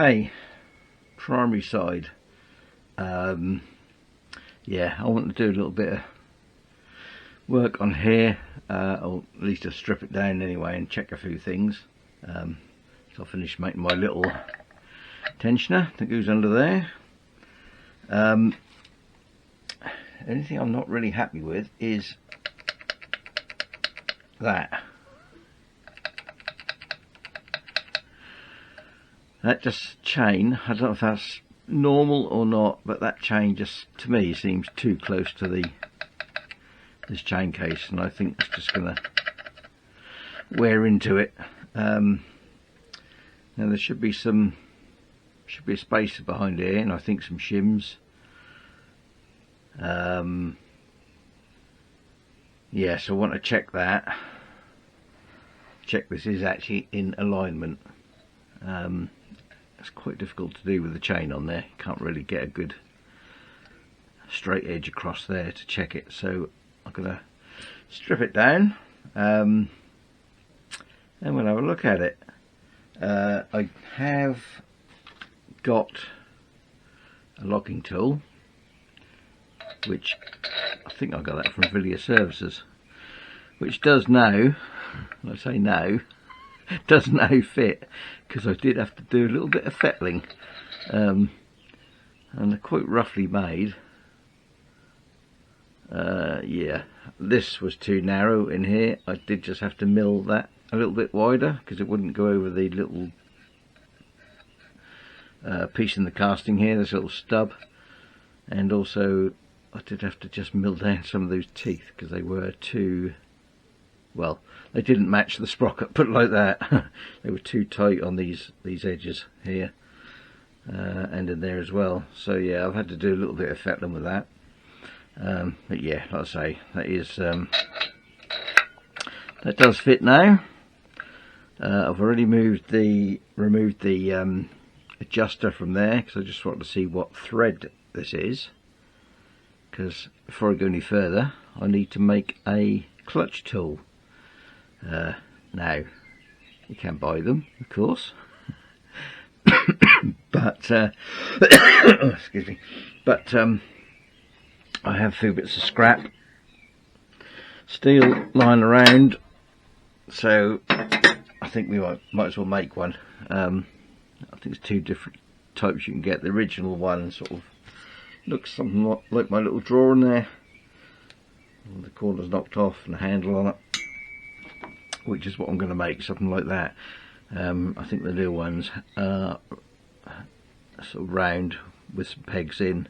Okay, primary side. Yeah, I want to do a little bit of work on here, or at least to strip it down anyway and check a few things. So I finished making my little tensioner that goes under there. Anything I'm not really happy with is that just chain. I don't know if that's normal or not, but that chain just to me seems too close to this chain case, and I think it's just gonna wear into it. Now there should be a spacer behind here, and I think some shims. Yeah, so I want to check that. Check this is actually in alignment. It's quite difficult to do with the chain on there. You can't really get a good straight edge across there to check it. So I'm gonna strip it down, and we'll have a look at it. I have got a logging tool, which I think I got that from Villiers services, which does now, I say now, does now fit, because I did have to do a little bit of fettling, and they're quite roughly made. Yeah, this was too narrow in here. I did just have to mill that a little bit wider because it wouldn't go over the little piece in the casting here, this little stub, and also I did have to just mill down some of those teeth because they were too, well, they didn't match the sprocket, put it like that. They were too tight on these edges here, and in there as well. So yeah, I've had to do a little bit of fettling with that. But yeah, like I say, that is that does fit now. I've already removed the adjuster from there because I just wanted to see what thread this is, because before I go any further I need to make a clutch tool. Now you can buy them, of course, but excuse me, but I have a few bits of scrap steel lying around, so I think we might as well make one. I think there's two different types you can get. The original one sort of looks something like my little drawer in there, and the corner's knocked off and the handle on it, which is what I'm going to make, something like that. I think the new ones are sort of round with some pegs in,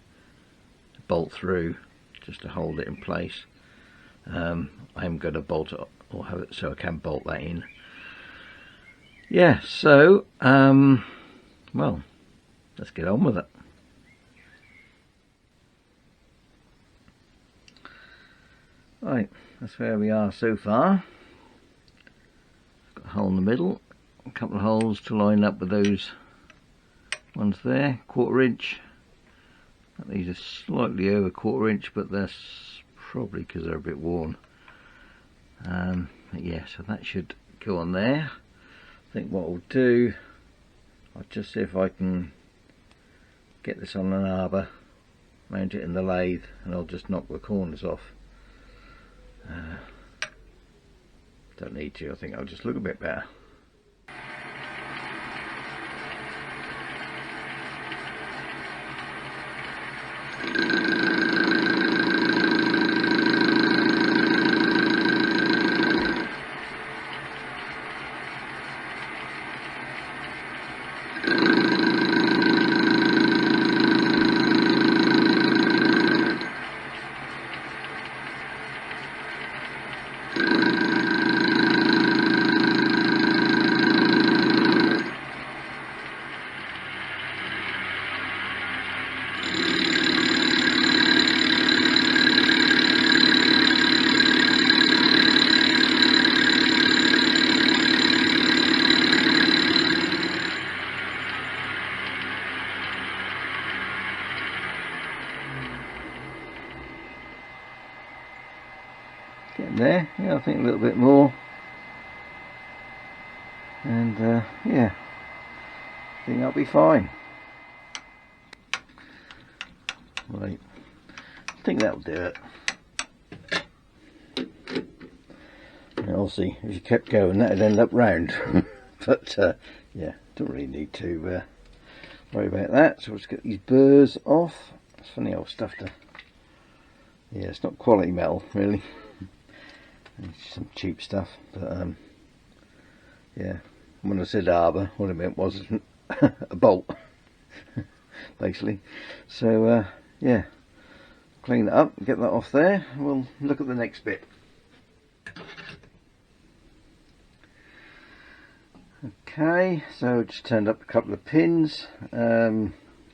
bolt through just to hold it in place. I am going to bolt it or have it so I can bolt that in. Yeah, so well, let's get on with it. Right, that's where we are so far. Got a hole in the middle, a couple of holes to line up with those ones there, 1/4 inch. These are slightly over 1/4 inch, but that's probably because they're a bit worn. But yeah, so that should go on there. I think what I'll do, I'll just see if I can get this on an arbor, mount it in the lathe, and I'll just knock the corners off. Don't need to, I think I'll just look a bit better. Getting there, yeah, I think a little bit more, and yeah, think that'll be fine. Right, I think that'll do it. And obviously, if you kept going, that'd end up round. But yeah, don't really need to worry about that. So let's get these burrs off. It's funny old stuff to. Yeah, it's not quality metal really. It's some cheap stuff, but yeah. When I said arbor, what I meant was a bolt, basically. So yeah, clean that up, get that off there. We'll look at the next bit. Okay, so just turned up a couple of pins,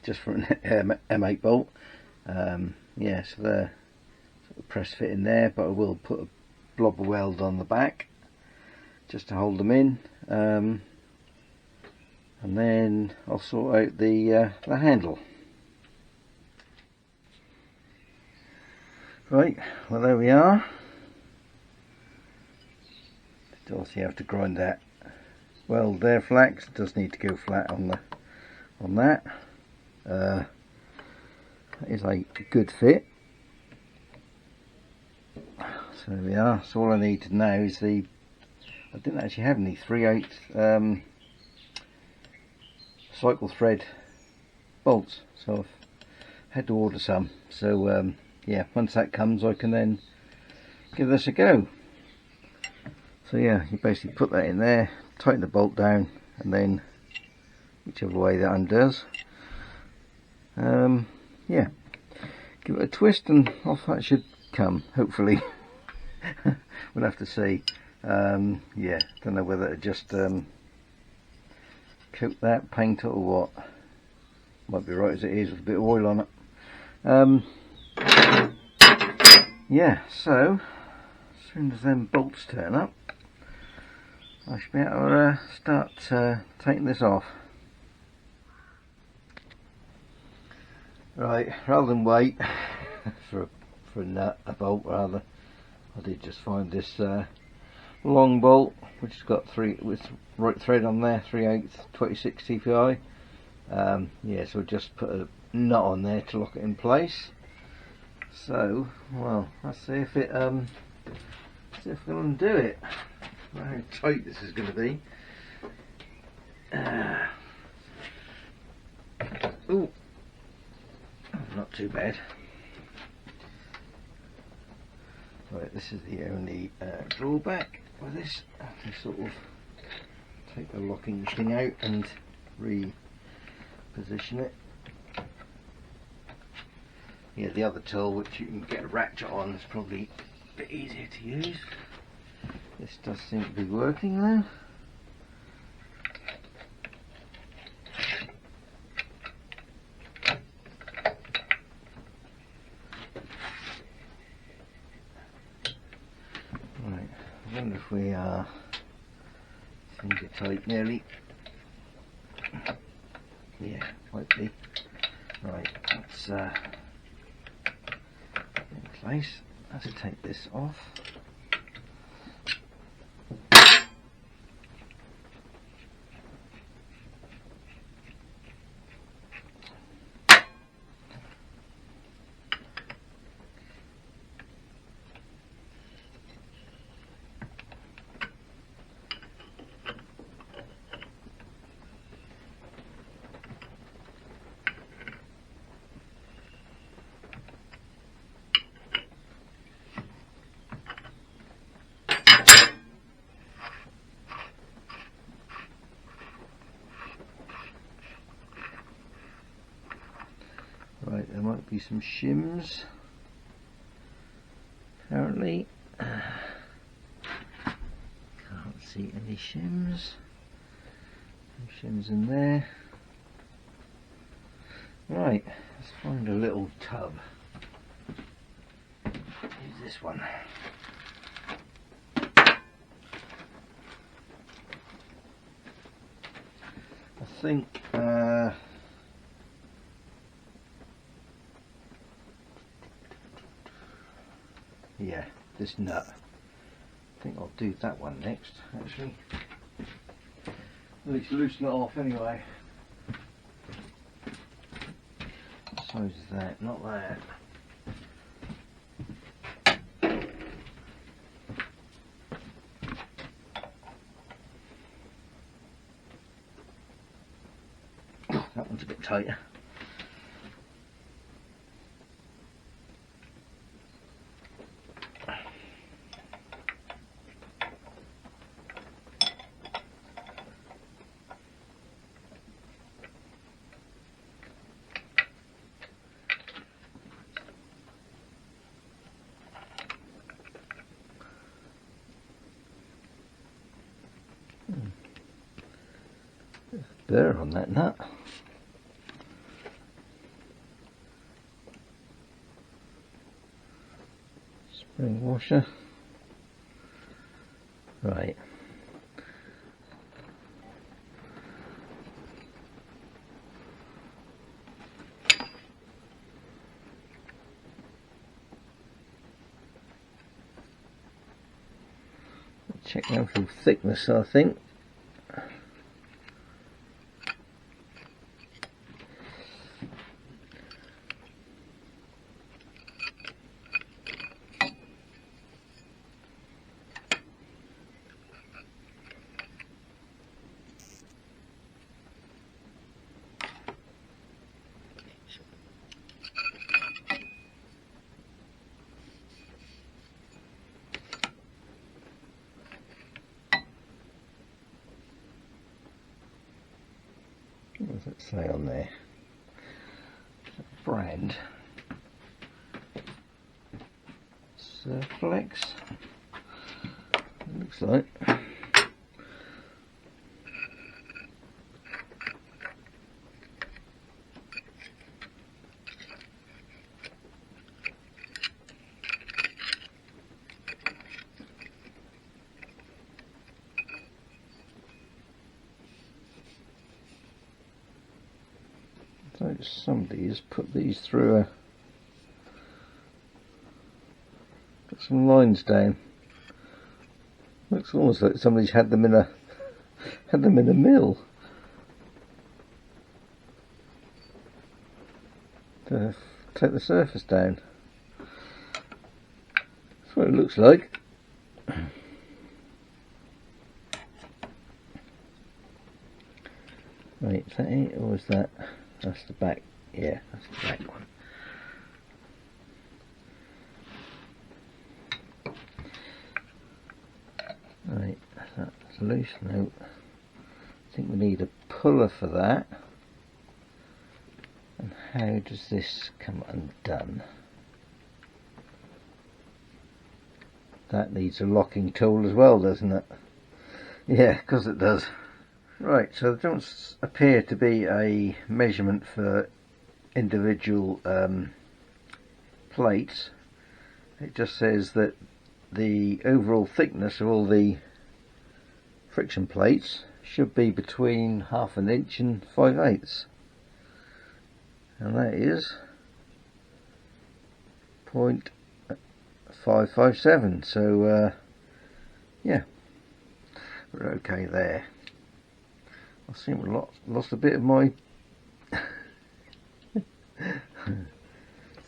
just for an M8 bolt. Yeah, so they're sort of press fit in there, but I will put a blob of weld on the back just to hold them in, and then I'll sort out the handle. Right, well there we are. Still, you have to grind that weld there flat, 'cause it does need to go flat on that. That is a good fit. So there we are. So all I need to know is I didn't actually have any 3/8 cycle thread bolts, so I've had to order some. So yeah, once that comes, I can then give this a go. So yeah, you basically put that in there, tighten the bolt down, and then whichever way that undoes, yeah, give it a twist and off that should come, hopefully. We'll have to see. Yeah, don't know whether to just coat that, paint it, or what. Might be right as it is with a bit of oil on it. Yeah, so as soon as them bolts turn up, I should be able to start taking this off. Right, rather than wait for a nut, a bolt rather, I did just find this long bolt which has got with right thread on there, 3/8 26 TPI. Yeah, so just put a nut on there to lock it in place. So, well, let's see if it see if we can undo it. I don't know how tight this is going to be. Ooh, not too bad. Right, this is the only drawback with this. I have to sort of take the locking thing out and reposition it. Yeah, the other tool, which you can get a ratchet on, is probably a bit easier to use. This does seem to be working though. Right, I wonder if we are finger tight nearly. Yeah, might be. Right, let's in place. Let's take this off. Right, there might be some shims, apparently. Can't see any shims. No shims in there. Right, let's find a little tub. Use this one. I think yeah, this nut. I think I'll do that one next, actually. At least loosen it off anyway. suppose that, not that. Oh, that one's a bit tighter. Burr on that nut. Spring washer. Right. Check the overall thickness, I think. What does it say on there? Brand. Surflex. It looks like. So somebody has put these through a, got some lines down. Looks almost like somebody's had them in a mill to take the surface down. That's what it looks like. Right, is that it or is that? That's the back, yeah, that's the back one. Right, that's loose now. I think we need a puller for that. And how does this come undone? That needs a locking tool as well, doesn't it? Yeah, because it does. Right, so there doesn't appear to be a measurement for individual plates. It just says that the overall thickness of all the friction plates should be between 1/2 inch and 5/8, and that is 0.557. So yeah, we're okay there. I seem to have lost a bit of my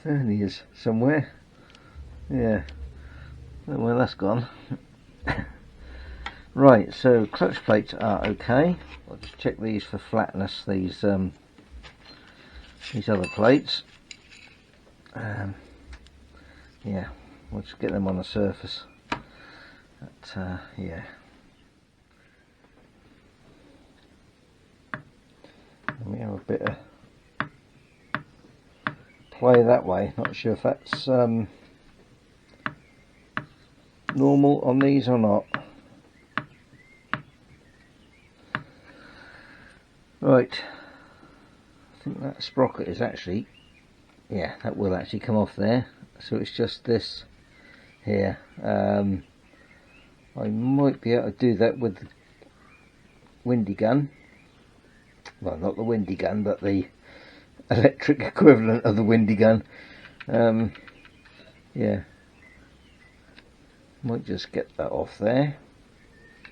verniers somewhere. Yeah, I don't know where that's gone. Right, so clutch plates are okay. I'll just check these for flatness. These other plates. Yeah, we'll just get them on the surface. But, yeah. We have a bit of play that way. Not sure if that's normal on these or not. Right, I think that sprocket is actually, yeah, that will actually come off there. So it's just this here. I might be able to do that with the windy gun. Well, not the windy gun, but the electric equivalent of the windy gun. Yeah, might just get that off there.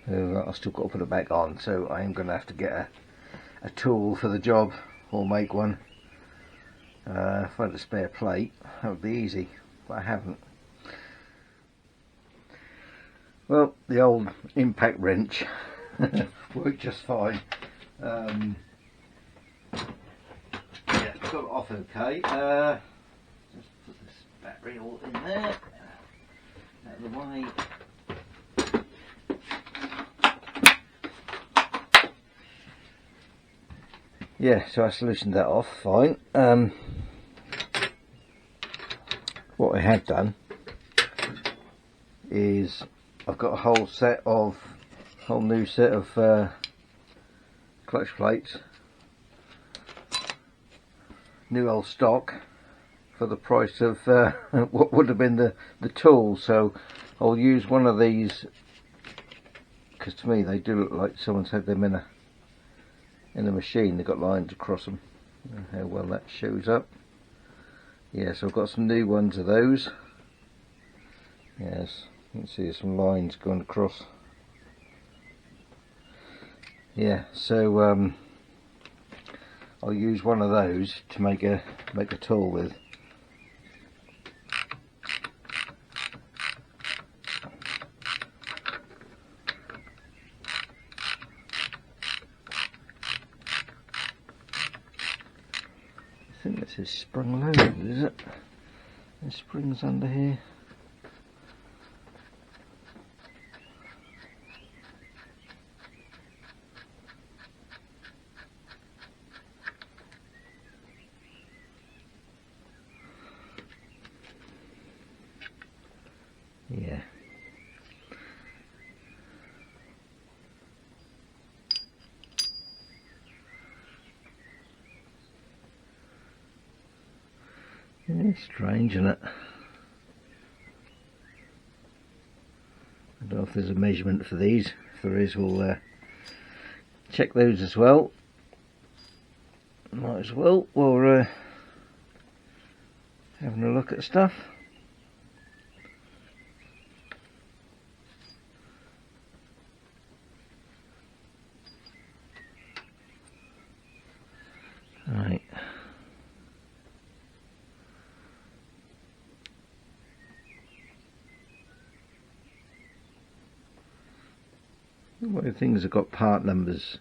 I've still got to put it back on, so I'm going to have to get a tool for the job, or make one. If I had a spare plate, that would be easy, but I haven't. Well, the old impact wrench worked just fine. Yeah, got it off okay. Just put this battery all in there, out of the way. Yeah, so I solutioned that off fine. What I have done is I've got a whole new set of clutch plates, new old stock, for the price of what would have been the tool. So I'll use one of these, because to me they do look like someone's had them in a machine. They've got lines across them. How well that shows up. Yeah, so I've got some new ones of those. Yes, you can see some lines going across. Yeah, so I'll use one of those to make a tool with. I think this is sprung loaded, is it? There's springs under here. Yeah. Yeah, strange, isn't it? I don't know if there's a measurement for these. If there is, we'll check those as well. Might as well while we're having a look at stuff. Right. What things have got part numbers.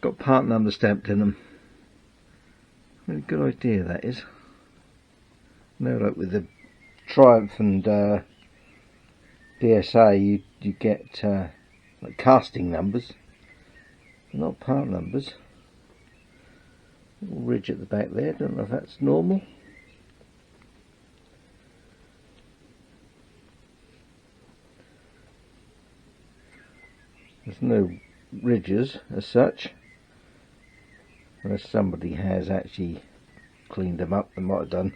Got part number stamped in them. Really good idea that is. No, like with the Triumph and DSA, you get like casting numbers, not part numbers. Little ridge at the back there. Don't know if that's normal. There's no ridges as such, unless somebody has actually cleaned them up. They might have done.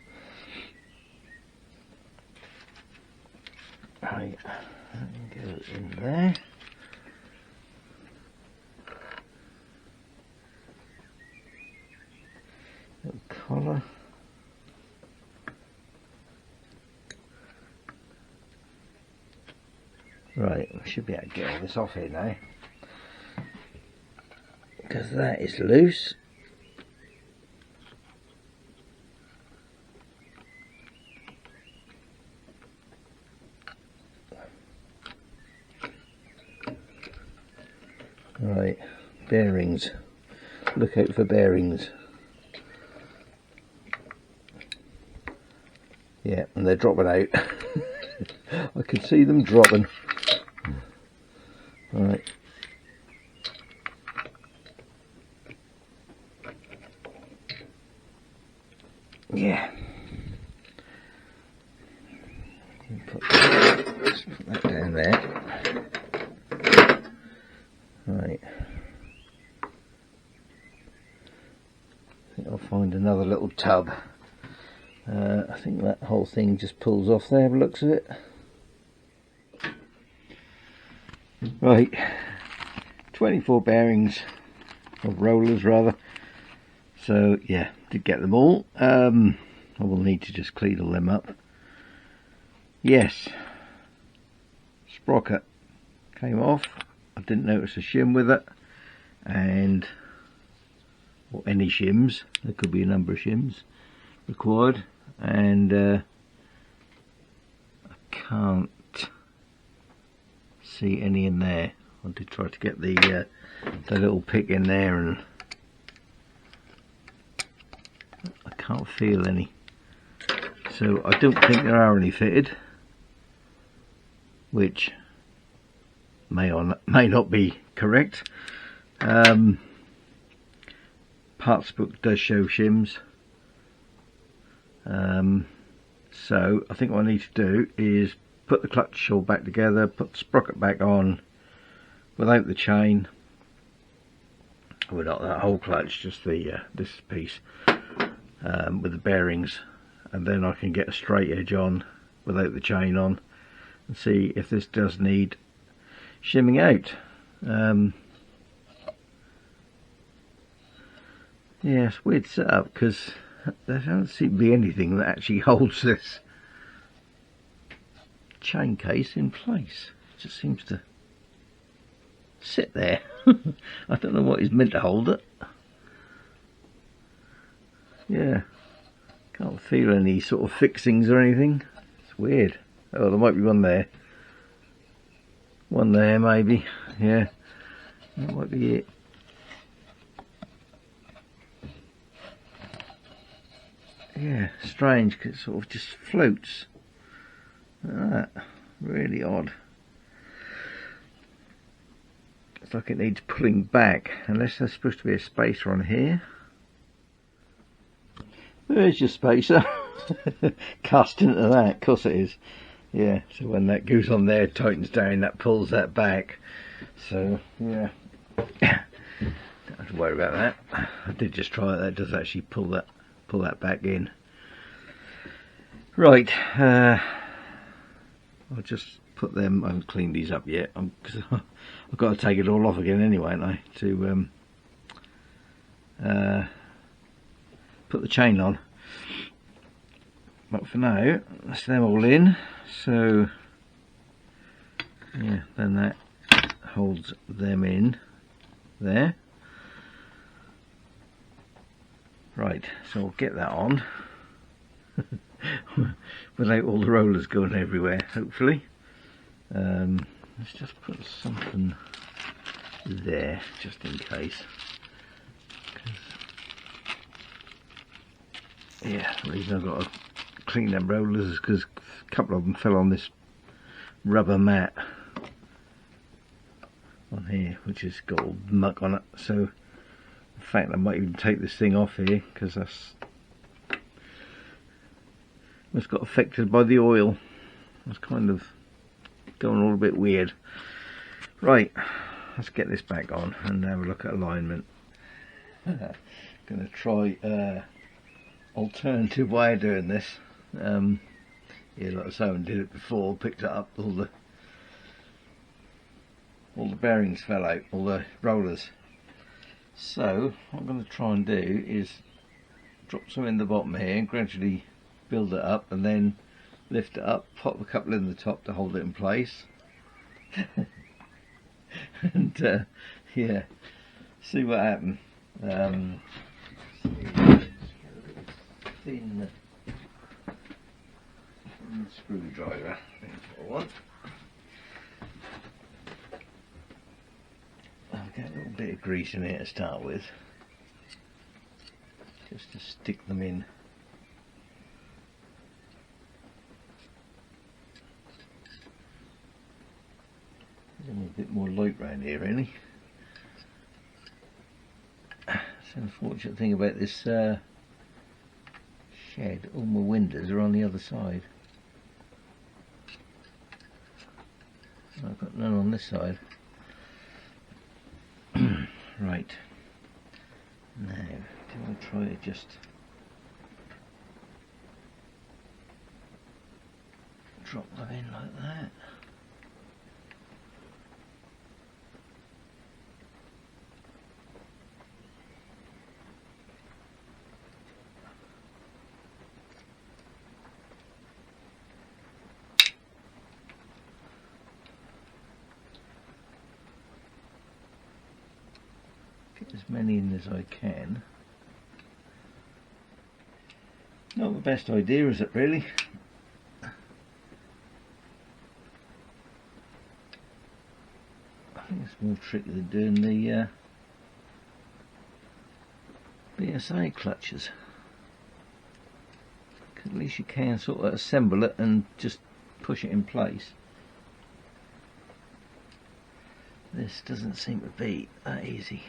Right, that can go in there. Little collar. Right, I should be able to get all this off here now, because that is loose. Right, bearings. Look out for bearings. Yeah, and they're dropping out. I can see them dropping. Right. Yeah. Let's put that down there. Right. I think I'll find another little tub. I think that whole thing just pulls off there, looks of it. Right, 24 bearings, or rollers rather. So yeah, did get them all. I will need to just clean all them up. Yes, sprocket came off. I didn't notice a shim with it, and or any shims. There could be a number of shims required, and I can't see any in there. I did try to get the little pick in there, and I can't feel any. So I don't think there are any fitted, which may or may not be correct. Parts book does show shims. So I think what I need to do is put the clutch all back together, put the sprocket back on without the chain. Well, not that whole clutch, just the this piece with the bearings, and then I can get a straight edge on without the chain on, and see if this does need shimming out. Yeah, it's weird setup because there doesn't seem to be anything that actually holds this chain case in place. It just seems to sit there. I don't know what is meant to hold it. Yeah, can't feel any sort of fixings or anything. It's weird. Oh, there might be one there. One there maybe. Yeah, that might be it. Yeah, strange, because it sort of just floats. That really odd. It's like it needs pulling back, unless there's supposed to be a spacer on here. There's your spacer. Cast into that, of course it is. Yeah, so when that goes on there, tightens down, that pulls that back. So yeah, don't have to worry about that. I did just try it. That does actually pull that back in. Right, I'll just put them. I haven't cleaned these up yet because I've got to take it all off again anyway, haven't I, to put the chain on. But for now, that's them all in. So yeah, then that holds them in there. Right, so I'll get that on without all the rollers going everywhere, hopefully. Let's just put something there, just in case. Yeah, the reason I've got to clean them rollers is because a couple of them fell on this rubber mat on here, which has got all muck on it. So in fact I might even take this thing off here, because it's got affected by the oil. It's kind of going all a bit weird. Right, let's get this back on and have a look at alignment. Going to try alternative way of doing this. Yeah, like someone did it before, picked it up, all the bearings fell out, all the rollers. So what I'm going to try and do is drop some in the bottom here and gradually build it up, and then lift it up, pop a couple in the top to hold it in place. And yeah, see what happens. Thin screwdriver, I think that's what I want. I'll get a little bit of grease in here to start with, just to stick them in. A bit more light round here, really. It's the unfortunate thing about this shed, all my windows are on the other side. I've got none on this side. Right, now do I try to just drop them in like that? Get as many in as I can. Not the best idea, is it really? I think it's more tricky than doing the BSA clutches. At least you can sort of assemble it and just push it in place. This doesn't seem to be that easy.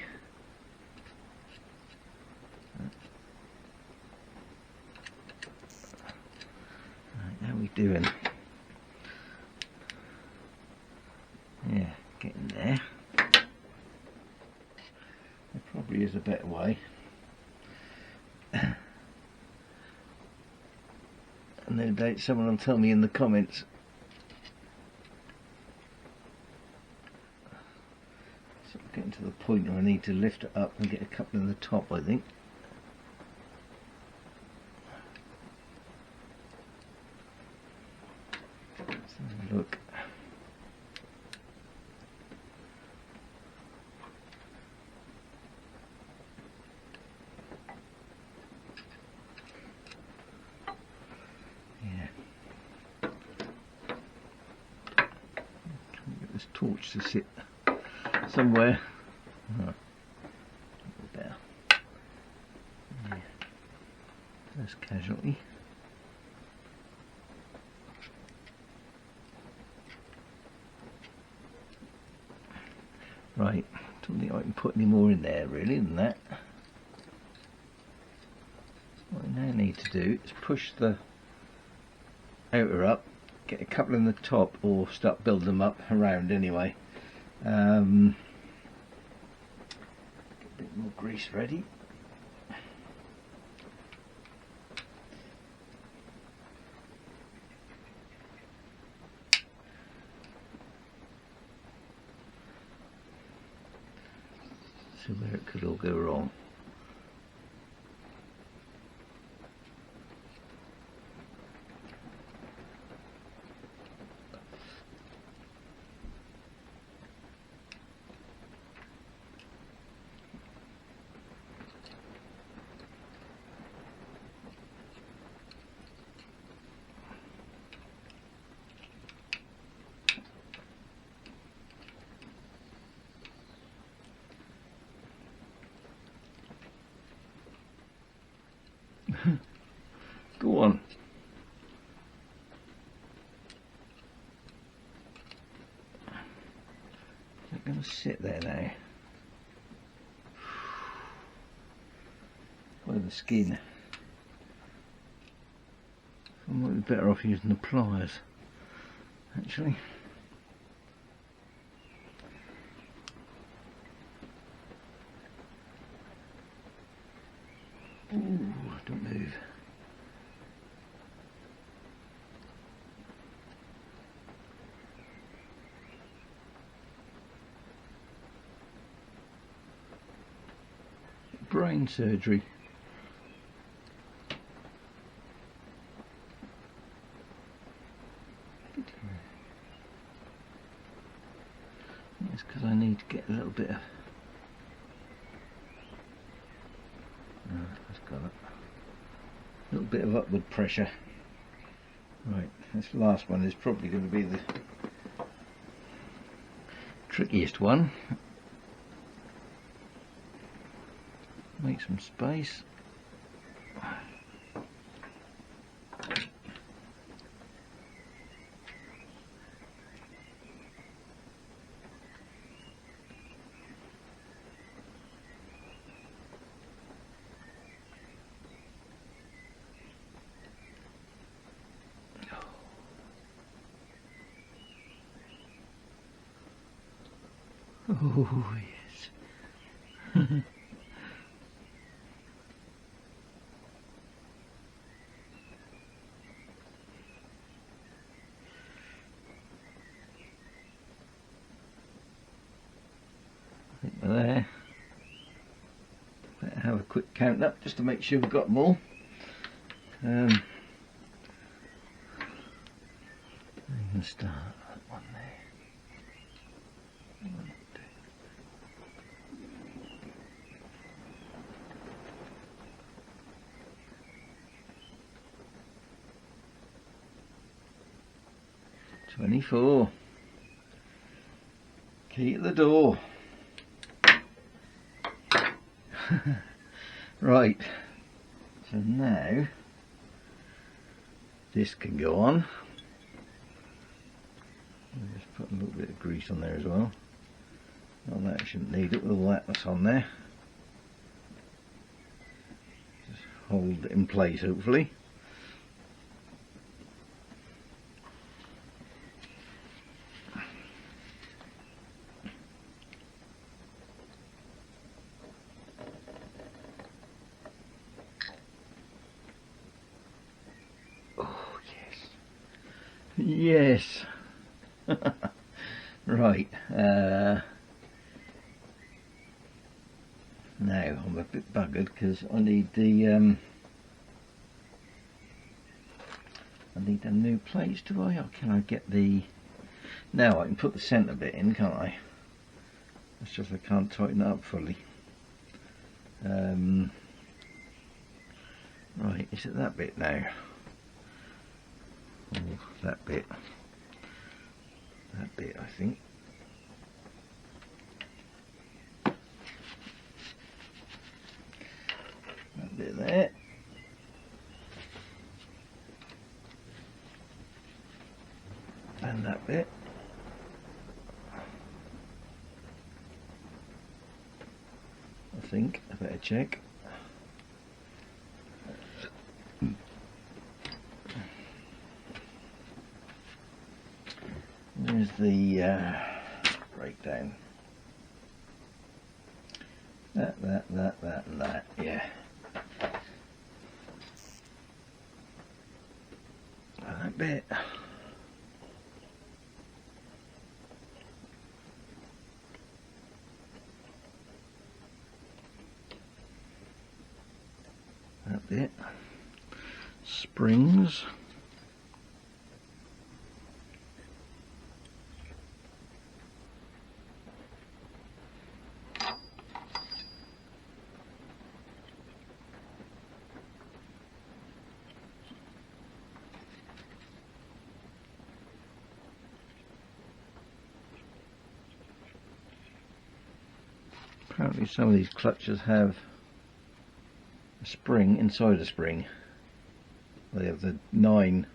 Right, how are we doing? Yeah, getting there. There probably is a better way. And no doubt someone will tell me in the comments. So I'm getting to the point where I need to lift it up and get a couple in the top, I think. Let's have a look. Torch to sit somewhere. Better. Yeah. First casualty. Right, don't think I can put any more in there really than that. What I now need to do is push the outer up, get a couple in the top, or start building them up around anyway. Get a bit more grease ready. So where it could all go wrong. Go on. Is it going to sit there now? Where the skin? I might be better off using the pliers, actually. Ooh, don't move. Brain surgery. It's because I need to get a little bit of... that's got it. A little bit of upward pressure. Right, this last one is probably going to be the trickiest one. Make some space. Oh yes. I think we're there. Better have a quick count up just to make sure we've got them all. You can start that one there. 24. Key at the door. Right, so now this can go on. I'll just put a little bit of grease on there as well. Well, that shouldn't need it with all that's on there. Just hold it in place, hopefully. Oh yes, yes. Right. Now I'm a bit buggered because I need the I need the new plates, do I? Or can I get the... Now I can put the centre bit in, can't I? It's just I can't tighten it up fully. Right, is it that bit now? Oh, that bit. That bit, I think. That bit there. And that bit. I think I better check. There's the breakdown. That, and that, yeah. And that bit. That bit. Springs. Apparently some of these clutches have a spring inside a spring. They have the 9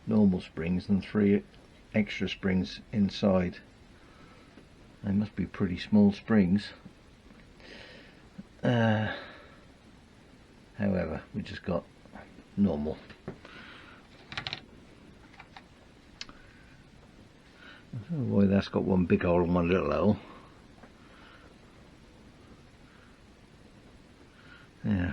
normal springs and 3 extra springs inside. They must be pretty small springs. However, we just got normal. I don't know why that's got one big hole and one little hole. Yeah.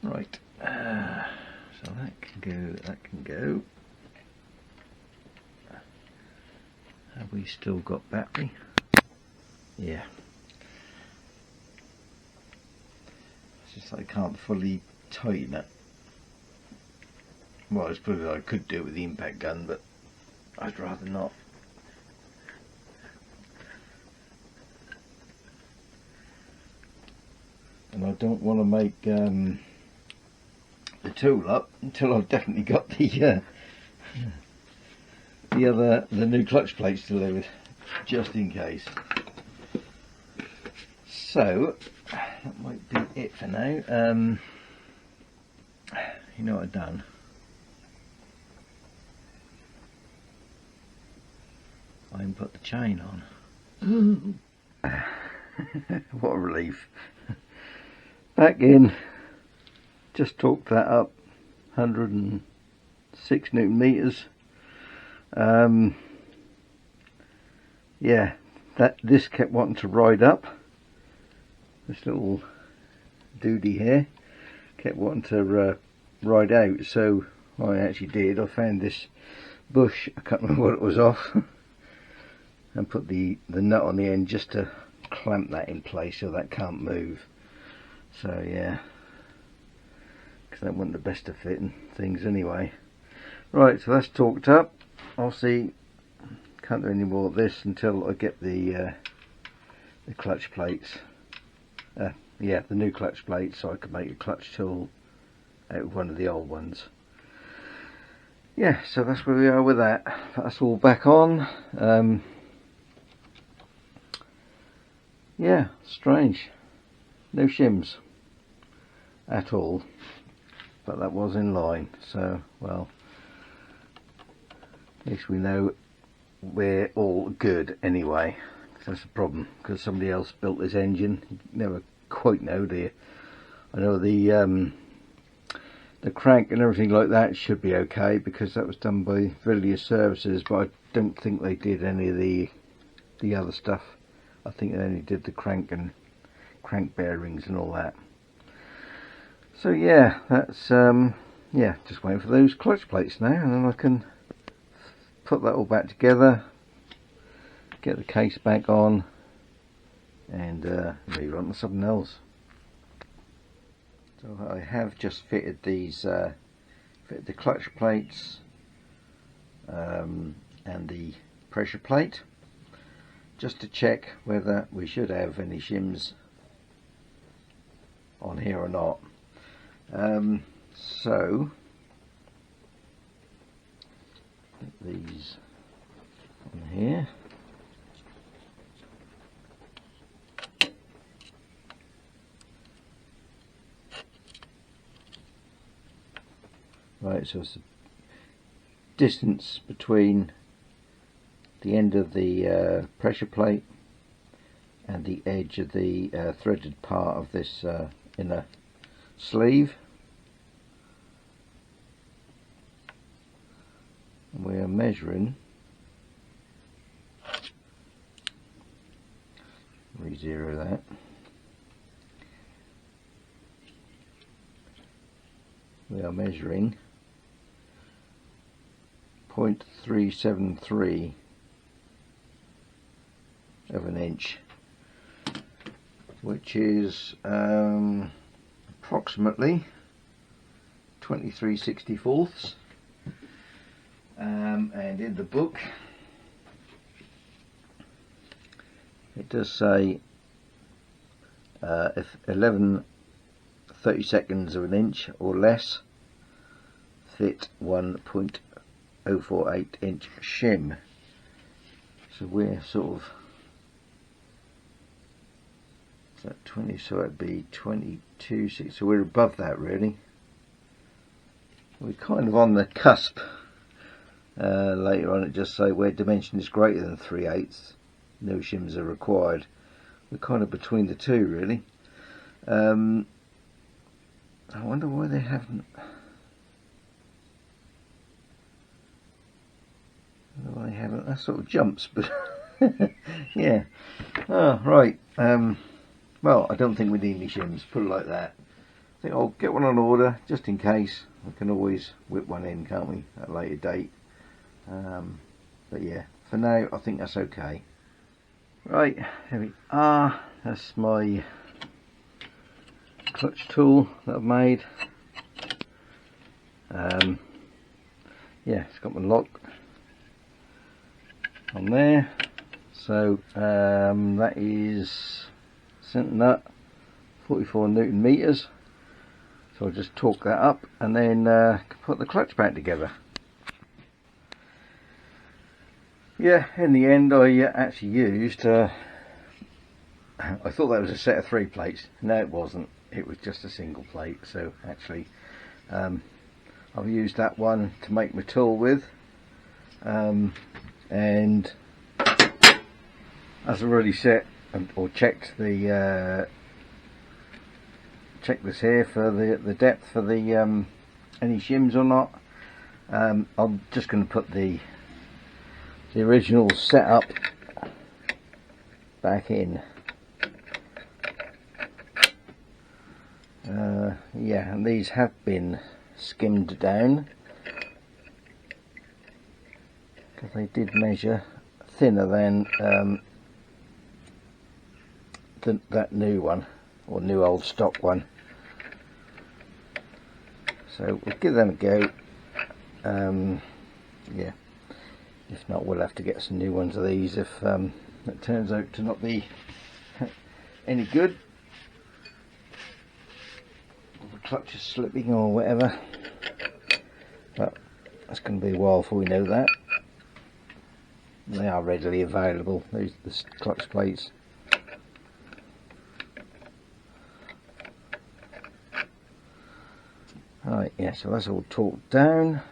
Right. So that can go, that can go. Have we still got battery? Yeah. It's just I can't fully tighten it. Well, I suppose I could do it with the impact gun, but I'd rather not. And I don't want to make the tool up until I've definitely got the new clutch plates delivered, just in case. So that might be it for now. You know what I've done? I haven't put the chain on. What a relief. Back in, just torqued that up, 106 Newton meters. Yeah, this kept wanting to ride up. This little doody here kept wanting to ride out, so what I actually did, I found this bush, I can't remember what it was off, and put the nut on the end just to clamp that in place so that can't move. So yeah, because that wasn't the best of fitting things anyway. Right, so that's torqued up. I'll see, can't do any more of this until I get the clutch plates. Yeah, the new clutch plates, so I can make a clutch tool out of one of the old ones. yeah, so that's where we are with that. That's all back on. Yeah, strange. No shims at all, but that was in line, so well, at least we know we're all good anyway. That's the problem, because somebody else built this engine. You never quite know, do you? I know the crank and everything like that should be okay, because that was done by Villiers services, but I don't think they did any of the other stuff. I think they only did the crank and crank bearings and all that. So yeah, that's yeah, just waiting for those clutch plates now, and then I can put that all back together, get the case back on, and move on to something else. So I have just fitted these, fitted the clutch plates and the pressure plate, just to check whether we should have any shims on here or not. So put these on here. Right, so it's the distance between the end of the pressure plate and the edge of the threaded part of this inner sleeve. And we are measuring, re-zero that, we are measuring 0.373 of an inch, which is approximately 23/64. And in the book it does say if 11/32 of an inch or less, fit 1.048 inch shim. So we're sort of, is that 20, so it'd be 22, so we're above that really. We're kind of on the cusp. Later on it just say where dimension is greater than 3/8, no shims are required. We're kind of between the two really. I wonder why they haven't. Well, they haven't. That sort of jumps, but yeah. Oh, right. Well, I don't think we need any shims. Put it like that. I think I'll get one on order just in case. We can always whip one in, can't we, at a later date? But yeah, for now I think that's okay. Right, here we are. That's my clutch tool that I've made. Yeah, it's got my lock on there. So that is center nut, 44 Newton meters. So I'll just torque that up and then put the clutch back together. Yeah, in the end I actually used, I thought that was a set of 3 plates. No, it wasn't. It was just a single plate. So actually I've used that one to make my tool with, and as I've already set or checked the check this here for the depth for the any shims or not, I'm just going to put the original setup back in. Yeah, and these have been skimmed down because they did measure thinner than that new one, or new old stock one. So we'll give them a go. Yeah, if not we'll have to get some new ones of these if it turns out to not be any good, or the clutch is slipping or whatever. But It's going to be a while before we know that. They are readily available, these are the clutch plates. Right, yeah, so that's all torqued down.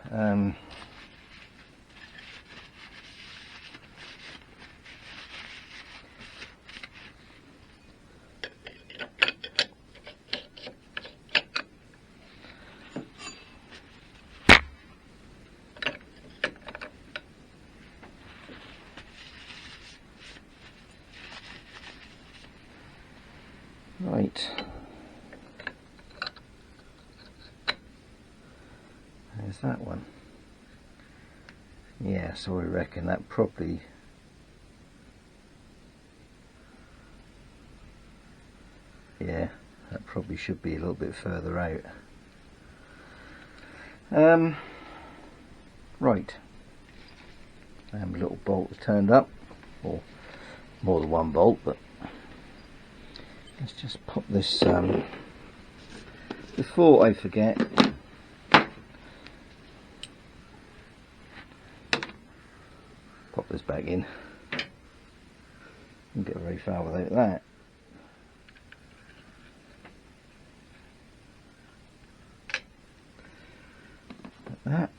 Right. There's that one. Yeah, so I reckon that probably should be a little bit further out. Right. Little bolt turned up, or more than one bolt, but let's just pop this before I forget. Pop this back in. Don't get very far without that. Like that.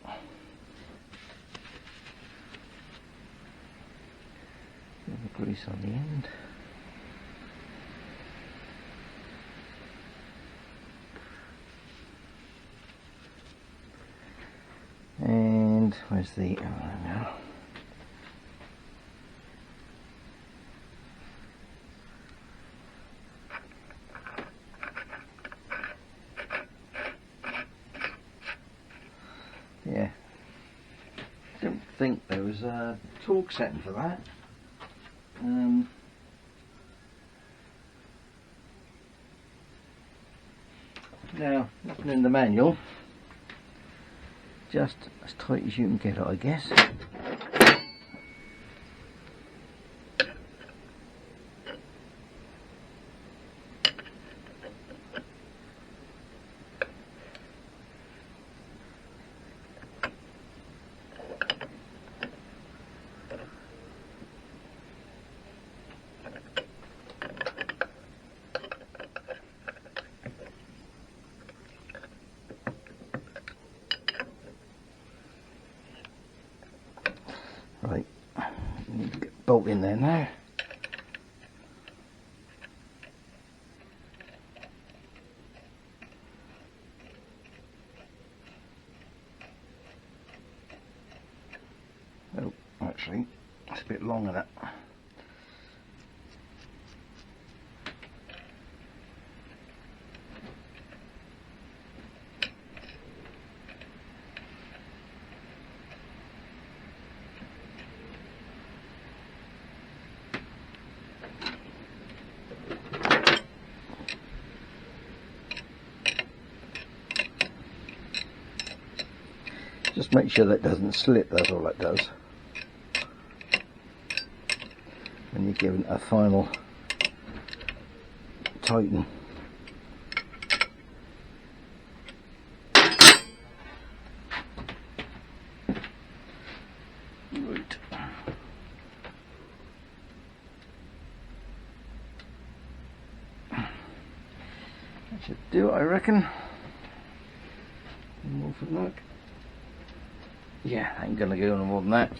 Bit of grease on the end. And where's the now? Yeah, I don't think there was a torque setting for that. Now, nothing in the manual, just as tight as you can get it, I guess. Right, need to get a bolt in there now. Oh, actually, it's a bit long of that. Just make sure that doesn't slip, that's all that does. When you're giving it a final tighten. Right. That should do it, I reckon. More for luck. Yeah, ain't gonna go no more than that.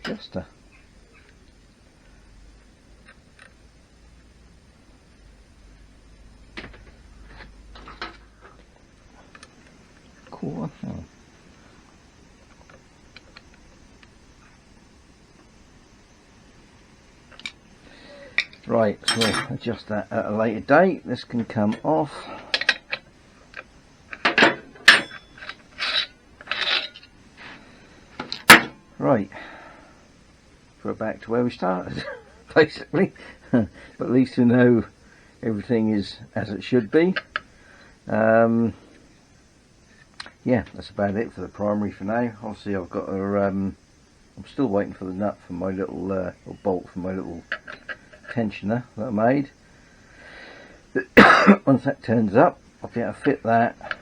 Just a quarter. Oh. Right, so we'll adjust that at a later date. This can come off. Right, we're back to where we started, basically. But at least we know everything is as it should be. Yeah, that's about it for the primary for now. Obviously I've got a, I'm still waiting for the nut for my little, or bolt for my little tensioner that I made. Once that turns up, I'll be able to fit that.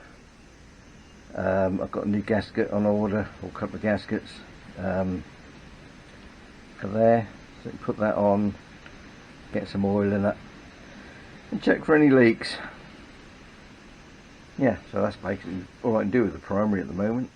I've got a new gasket on order, or a couple of gaskets for there, so put that on, get some oil in it, and check for any leaks. Yeah, so that's basically all I can do with the primary at the moment.